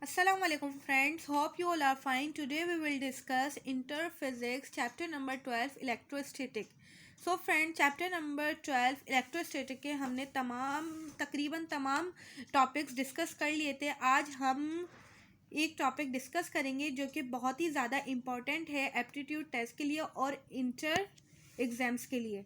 Assalamualaikum friends, hope you all are fine. Today we will discuss interphysics chapter number 12 electrostatic. So friends, chapter number 12 electrostatic के हमने तकरीबन तमाम topics discuss कर लिए थे. आज हम एक टॉपिक डिस्कस करेंगे जो कि बहुत ही ज़्यादा इम्पॉर्टेंट है एप्टीट्यूड टेस्ट के लिए और इंटर एग्ज़ाम्स के लिए.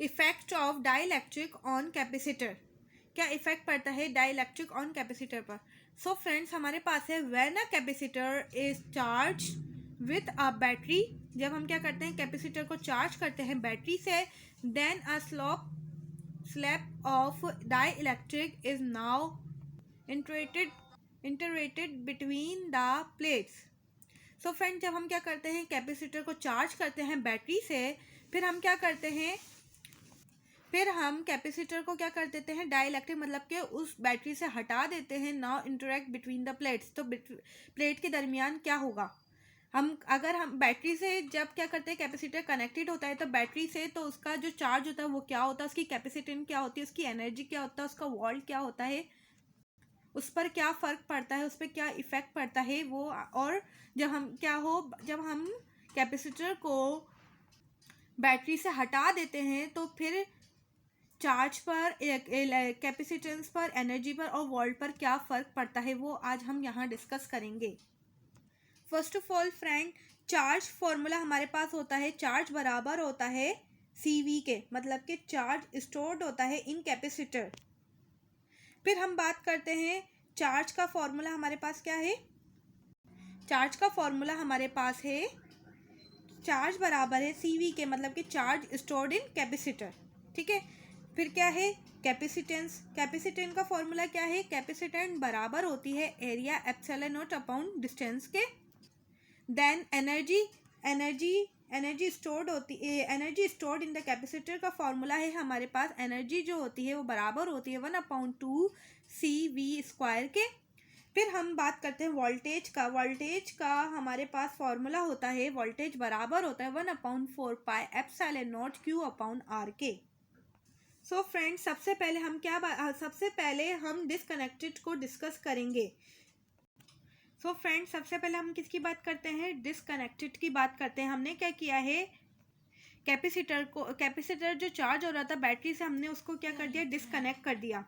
Effect of dielectric on capacitor. क्या इफेक्ट पड़ता है डाइलेक्ट्रिक ऑन कैपेसिटर पर. सो फ्रेंड्स, हमारे पास है when a capacitor is charge with a battery. जब हम क्या करते हैं, कैपेसिटर को चार्ज करते हैं बैटरी से, then a slab of dielectric is now inserted between the plates. So friend, जब हम क्या करते हैं, कैपेसिटर को चार्ज करते हैं बैटरी से, फिर हम क्या करते हैं, फिर हम कैपेसिटर को क्या कर देते हैं, डाइलेक्ट्रिक मतलब कि उस बैटरी से हटा देते हैं. Now interact between the plates. तो प्लेट के दरमियान क्या होगा, अगर हम बैटरी से जब क्या करते हैं, कैपेसिटर कनेक्टेड होता है तो बैटरी से, तो उसका जो चार्ज होता है वो क्या होता है, उसकी कैपेसिटेंस क्या होती है, उसकी एनर्जी क्या होता है, उसका वोल्ट क्या होता है, उस पर क्या फ़र्क पड़ता है, उस पर क्या इफ़ेक्ट पड़ता है वो. और जब हम कैपेसिटर को बैटरी से हटा देते हैं तो फिर चार्ज पर, कैपेसिटेंस पर, एनर्जी पर और वोल्ट पर क्या फ़र्क पड़ता है वो आज हम यहाँ डिस्कस करेंगे. First of all friend, charge formula हमारे पास होता है, चार्ज बराबर होता है CV के, मतलब कि चार्ज स्टोर्ड होता है इन कैपेसिटर. फिर हम बात करते हैं चार्ज का फॉर्मूला हमारे पास क्या है. चार्ज का फॉर्मूला हमारे पास है, चार्ज बराबर है CV के, मतलब कि चार्ज स्टोर्ड इन कैपेसिटर. ठीक है. फिर क्या है, कैपेसिटेंस का फॉर्मूला क्या है, कैपेसिटेंस बराबर होती है area epsilon naught upon distance के. Then energy stored in the capacitor का फॉर्मूला है हमारे पास, एनर्जी जो होती है वो बराबर होती है 1/2 CV² के. फिर हम बात करते हैं वोल्टेज का हमारे पास फॉर्मूला होता है, वोल्टेज बराबर होता है 1/4 पाई एप्सिलॉन नॉट Q/R के. सो फ्रेंड्स, सबसे पहले हम डिसकनेक्टेड को डिस्कस करेंगे. सो फ्रेंड्स, सबसे पहले हम किसकी बात करते हैं, डिसकनेक्टेड की बात करते हैं. हमने क्या किया है, कैपेसिटर जो चार्ज हो रहा था बैटरी से, हमने उसको क्या कर दिया, डिसकनेक्ट कर दिया.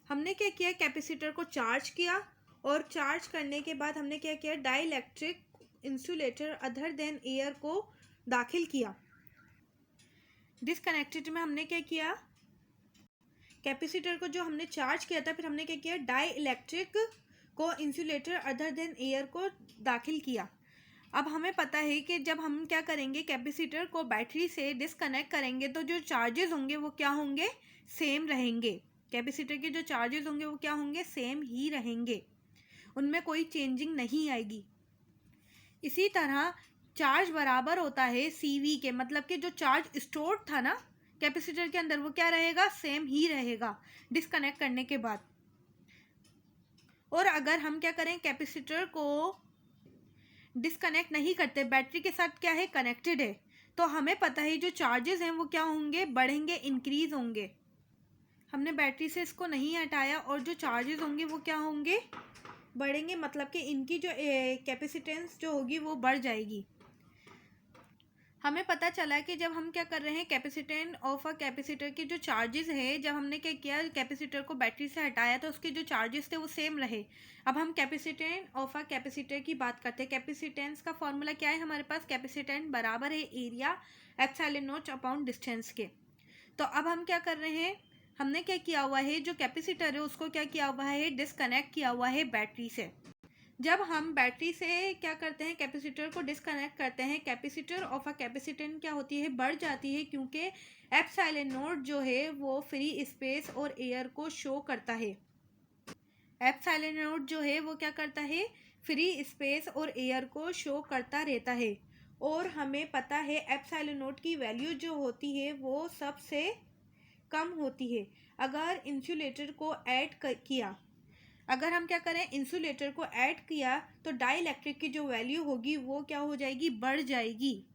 हमने क्या किया, कैपेसिटर को चार्ज किया और चार्ज करने के बाद हमने क्या किया, dielectric insulator other than air को दाखिल किया. डिसकनेक्टेड में हमने क्या किया, कैपेसिटर को जो हमने चार्ज किया था, फिर हमने क्या किया, डाई इलेक्ट्रिक को इंसुलेटर अदर देन एयर को दाखिल किया. अब हमें पता है कि जब हम क्या करेंगे, कैपेसिटर को बैटरी से डिसकनेक्ट करेंगे तो जो चार्जेस होंगे वो क्या होंगे, सेम रहेंगे. कैपेसिटर के जो चार्जेस होंगे वो क्या होंगे, सेम ही रहेंगे, उनमें कोई चेंजिंग नहीं आएगी. इसी तरह चार्ज बराबर होता है CV के, मतलब कि जो चार्ज स्टोर्ड था ना कैपेसिटर के अंदर वो क्या रहेगा, सेम ही रहेगा डिसकनेक्ट करने के बाद. और अगर हम क्या करें, कैपेसिटर को डिसकनेक्ट नहीं करते, बैटरी के साथ क्या है, कनेक्टेड है, तो हमें पता है जो चार्जेस हैं वो क्या होंगे, बढ़ेंगे, इंक्रीज होंगे. हमने बैटरी से इसको नहीं हटाया और जो चार्जेस होंगे वो क्या होंगे, बढ़ेंगे, मतलब कि इनकी जो कैपेसिटेंस जो होगी वो बढ़ जाएगी. हमें पता चला कि जब हम क्या कर रहे हैं, कैपेसिटेंस ऑफ अ कैपेसिटर के जो चार्जेस है, जब हमने क्या किया, कैपेसिटर को बैटरी से हटाया तो उसके जो चार्जेस थे वो सेम रहे. अब हम कैपेसिटेंस ऑफ अ कैपेसिटर की बात करते हैं. कैपेसिटेंस का फॉर्मूला क्या है हमारे पास, कैपेसिटेंस बराबर है area epsilon naught upon distance के. तो अब हम क्या कर रहे हैं, हमने क्या किया हुआ है, जो कैपेसिटर है उसको क्या किया हुआ है, डिसकनेक्ट किया हुआ है बैटरी से. जब हम बैटरी से क्या करते हैं, कैपेसिटर को डिसकनेक्ट करते हैं, कैपेसिटर ऑफ अ कैपेसिटेंस क्या होती है, बढ़ जाती है, क्योंकि एप्सिलॉन नॉट जो है वो फ्री स्पेस और एयर को शो करता है. एप्सिलॉन नॉट जो है वो क्या करता है, फ्री स्पेस और एयर को शो करता रहता है. और हमें पता है एप्सिलॉन नॉट की वैल्यू जो होती है वो सबसे कम होती है. अगर इंसुलेटर को किया, अगर हम क्या करें, इंसुलेटर को ऐड किया तो डाइलेक्ट्रिक की जो वैल्यू होगी वो क्या हो जाएगी, बढ़ जाएगी.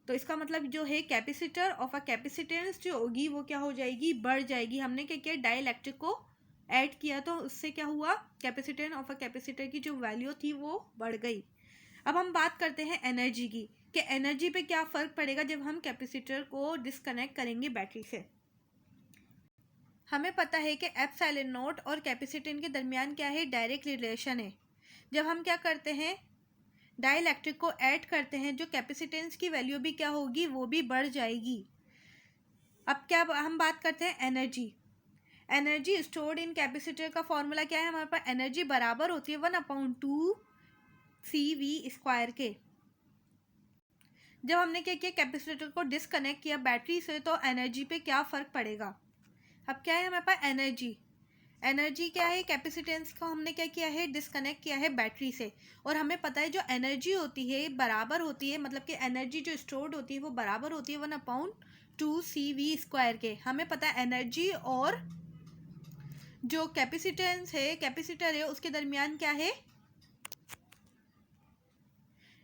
तो इसका मतलब जो है कैपेसिटर ऑफ अ कैपेसिटेंस जो होगी वो क्या हो जाएगी, बढ़ जाएगी. हमने क्या किया, डाइलेक्ट्रिक को ऐड किया तो उससे क्या हुआ, कैपेसिटेंस ऑफ अ कैपेसिटर की जो वैल्यू थी वो बढ़ गई। अब हम बात करते हैं एनर्जी की, कि एनर्जी पे क्या फ़र्क पड़ेगा जब हम कैपेसिटर को डिस्कनेक्ट करेंगे बैटरी से। हमें पता है कि एप्सिलॉन नॉट और कैपेसिटेंस के दरमियान क्या है, डायरेक्ट रिलेशन है। जब हम क्या करते हैं, डाइलेक्ट्रिक को ऐड करते हैं, जो कैपेसिटेंस की वैल्यू भी क्या होगी, वो भी बढ़ जाएगी। अब क्या हम बात करते हैं एनर्जी। एनर्जी स्टोर्ड इन कैपेसिटर का फॉर्मूला क्या है, हमारे पास एनर्जी बराबर होती है 1/2 CV² के। जब हमने क्या किया, कैपेसिटर को डिस्कनेक्ट किया बैटरी से, तो एनर्जी पे क्या फ़र्क पड़ेगा। अब क्या है हमारे पास एनर्जी, एनर्जी क्या है, कैपेसिटेंस को हमने क्या किया है, डिस्कनेक्ट किया है बैटरी से। और हमें पता है जो एनर्जी होती है बराबर होती है, मतलब कि एनर्जी जो स्टोर्ड होती है वो बराबर होती है 1/2 CV² के। हमें पता है एनर्जी और जो कैपेसिटेंस है, कैपेसिटर है, उसके दरमियान क्या है,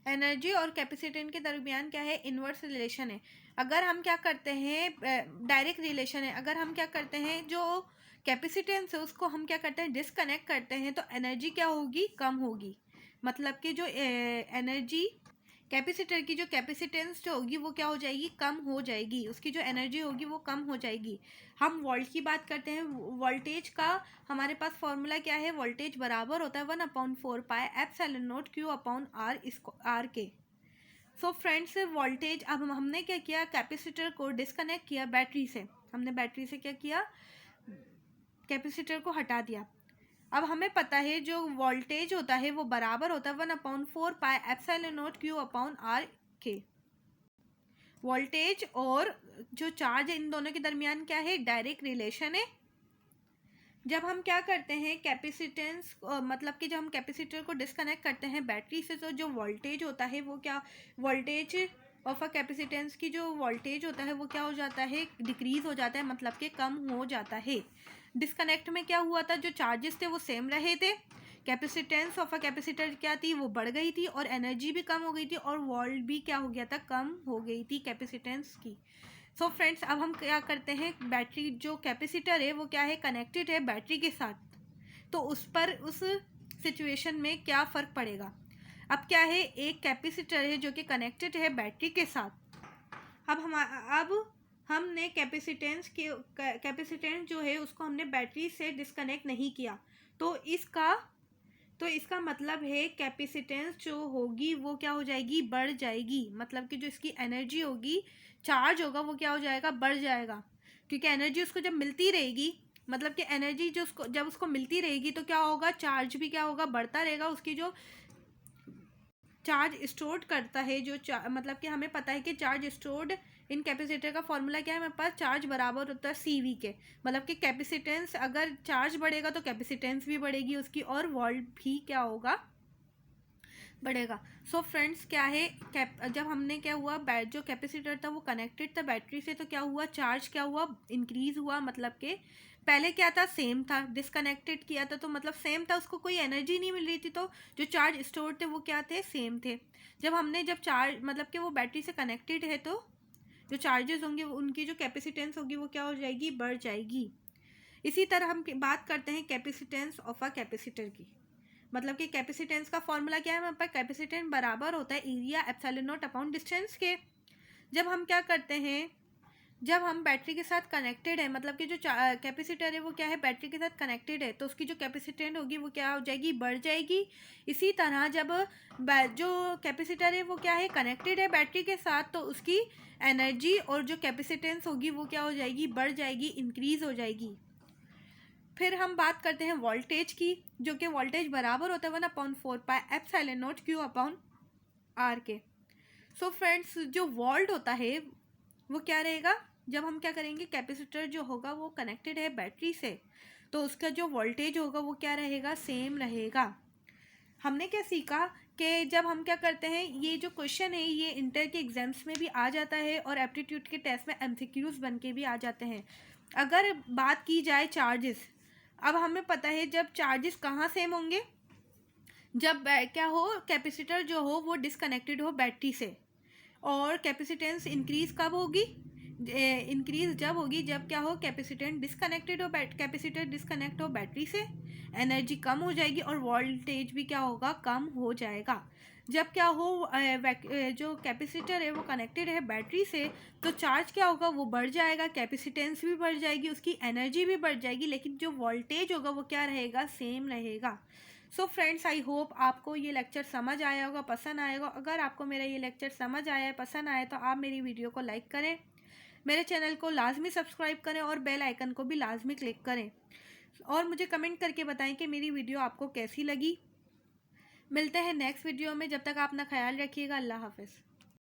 एनर्जी और कैपेसिटेंस के दरमियान क्या है, इन्वर्स रिलेशन है। अगर हम क्या करते हैं, डायरेक्ट रिलेशन है। अगर हम क्या करते हैं, जो कैपेसिटेंस है उसको हम क्या करते हैं, डिस्कनेक्ट करते हैं, तो एनर्जी क्या होगी, कम होगी। मतलब कि जो एनर्जी कैपेसिटर की जो कैपेसिटेंस जो होगी वो क्या हो जाएगी, कम हो जाएगी। उसकी जो एनर्जी होगी वो कम हो जाएगी। हम वोल्ट की बात करते हैं, वोल्टेज का हमारे पास फॉर्मूला क्या है, वोल्टेज बराबर होता है 1/4 pi epsilon not Q/R R के। सो फ्रेंड्स, वोल्टेज, अब हमने क्या किया, कैपेसिटर को डिस्कनेक्ट किया बैटरी से। हमने बैटरी से क्या किया, कैपेसिटर को हटा दिया। अब हमें पता है जो वोल्टेज होता है वो बराबर होता है 1/4 पाई एप्सिलॉन नॉट Q/R के। वोल्टेज और जो चार्ज है इन दोनों के दरमियान क्या है, डायरेक्ट रिलेशन है। जब हम क्या करते हैं, कैपेसिटेंस मतलब कि जब हम कैपेसिटर को डिस्कनेक्ट करते हैं बैटरी से, तो जो वोल्टेज होता है वो क्या, वोल्टेज ऑफ अ कैपेसिटेंस की जो वोल्टेज होता है वो क्या हो जाता है, डिक्रीज़ हो जाता है, मतलब कि कम हो जाता है। डिस्कनेक्ट में क्या हुआ था, जो चार्जेस थे वो सेम रहे थे, कैपेसिटेंस ऑफ अ कैपेसिटर क्या थी, वो बढ़ गई थी, और एनर्जी भी कम हो गई थी, और वोल्ट भी क्या हो गया था, कम हो गई थी कैपेसिटेंस की। सो फ्रेंड्स, अब हम क्या करते हैं, बैटरी जो कैपेसिटर है वो क्या है, कनेक्टेड है बैटरी के साथ, तो उस पर उस सिचुएशन में क्या फ़र्क पड़ेगा। अब क्या है, एक कैपेसिटर है जो कि कनेक्टेड है बैटरी के साथ। अब हमने कैपेसिटेंस जो है उसको हमने बैटरी से डिस्कनेक्ट नहीं किया, तो इसका मतलब है कैपेसिटेंस जो होगी वो क्या हो जाएगी, बढ़ जाएगी। मतलब कि जो इसकी एनर्जी होगी, चार्ज होगा, वो क्या हो जाएगा, बढ़ जाएगा। क्योंकि एनर्जी उसको जब मिलती रहेगी, मतलब कि एनर्जी जो उसको जब उसको मिलती रहेगी तो क्या होगा, चार्ज भी क्या होगा, बढ़ता रहेगा। उसकी जो चार्ज स्टोर्ड करता है, मतलब कि हमें पता है कि चार्ज स्टोर्ड इन कैपेसिटर का फॉर्मूला क्या है, हमारे पास चार्ज बराबर होता है CV के। मतलब कि कैपेसिटेंस, अगर चार्ज बढ़ेगा तो कैपेसिटेंस भी बढ़ेगी उसकी, और वोल्ट भी क्या होगा, बढ़ेगा। सो फ्रेंड्स, क्या है, जब हमने क्या हुआ, जो कैपेसिटर था वो कनेक्टेड था बैटरी से, तो क्या हुआ, चार्ज क्या हुआ, इंक्रीज़ हुआ। मतलब कि पहले क्या था, सेम था, डिस्कनेक्टेड किया था तो मतलब सेम था, उसको कोई एनर्जी नहीं मिल रही थी, तो जो चार्ज स्टोर थे वो क्या थे, सेम थे। जब चार्ज मतलब कि वो बैटरी से कनेक्टेड है, तो जो चार्जेस होंगे उनकी जो कैपेसिटेंस होगी वो क्या हो जाएगी, बढ़ जाएगी। इसी तरह हम बात करते हैं कैपेसिटेंस ऑफ अ कैपेसिटर की। मतलब कि कैपेसिटेंस का फॉर्मूला क्या है, हमारे पास कैपेसिटेंस बराबर होता है area epsilon naught upon distance के। जब हम क्या करते हैं, जब हम बैटरी के साथ कनेक्टेड है, मतलब कि जो कैपेसिटर है वो क्या है, बैटरी के साथ कनेक्टेड है, तो उसकी जो कैपेसिटेंस होगी वो क्या हो जाएगी, बढ़ जाएगी। इसी तरह जब जो कैपेसिटर है वो क्या है, कनेक्टेड है बैटरी के साथ, तो उसकी एनर्जी और जो कैपेसिटेंस होगी वो क्या हो जाएगी, बढ़ जाएगी, इंक्रीज़ हो जाएगी। फिर हम बात करते हैं वोल्टेज की, जो कि वोल्टेज बराबर होता है 1/4 पाई एप्सिलॉन नॉट Q/R के। सो फ्रेंड्स, जो वोल्ट होता है वो क्या रहेगा, जब हम क्या करेंगे, कैपेसिटर जो होगा वो कनेक्टेड है बैटरी से, तो उसका जो वोल्टेज होगा वो क्या रहेगा, सेम रहेगा। हमने क्या सीखा कि जब हम क्या करते हैं, ये जो क्वेश्चन है ये इंटर के एग्जाम्स में भी आ जाता है, और एप्टीट्यूड के टेस्ट में MCQs बन के भी आ जाते हैं। अगर बात की जाए चार्जेस, अब हमें पता है जब चार्जेस कहाँ सेम होंगे, जब क्या हो, कैपेसिटर जो हो वो डिस्कनेक्टेड हो बैटरी से, और कैपेसिटेंस इंक्रीज कब होगी, इंक्रीज जब होगी जब क्या हो, कैपेसिटेंस डिस्कनेक्टेड हो, कैपेसिटर डिस्कनेक्ट हो बैटरी से, एनर्जी कम हो जाएगी और वोल्टेज भी क्या होगा, कम हो जाएगा। जब क्या हो, जो कैपेसिटर है वो कनेक्टेड है बैटरी से, तो चार्ज क्या होगा, वो बढ़ जाएगा, कैपेसिटेंस भी बढ़ जाएगी, उसकी एनर्जी भी बढ़ जाएगी, लेकिन जो वोल्टेज होगा वो क्या रहेगा, सेम रहेगा। सो फ्रेंड्स, आई होप आपको ये लेक्चर समझ आया होगा, पसंद आएगा। अगर आपको मेरा ये लेक्चर समझ आया है, पसंद आया, तो आप मेरी वीडियो को लाइक करें, मेरे चैनल को लाजमी सब्सक्राइब करें और बेल आइकन को भी लाजमी क्लिक करें, और मुझे कमेंट करके बताएं कि मेरी वीडियो आपको कैसी लगी। मिलते हैं नेक्स्ट वीडियो में, जब तक आप अपना ख्याल रखिएगा। अल्लाह हाफ़िज़।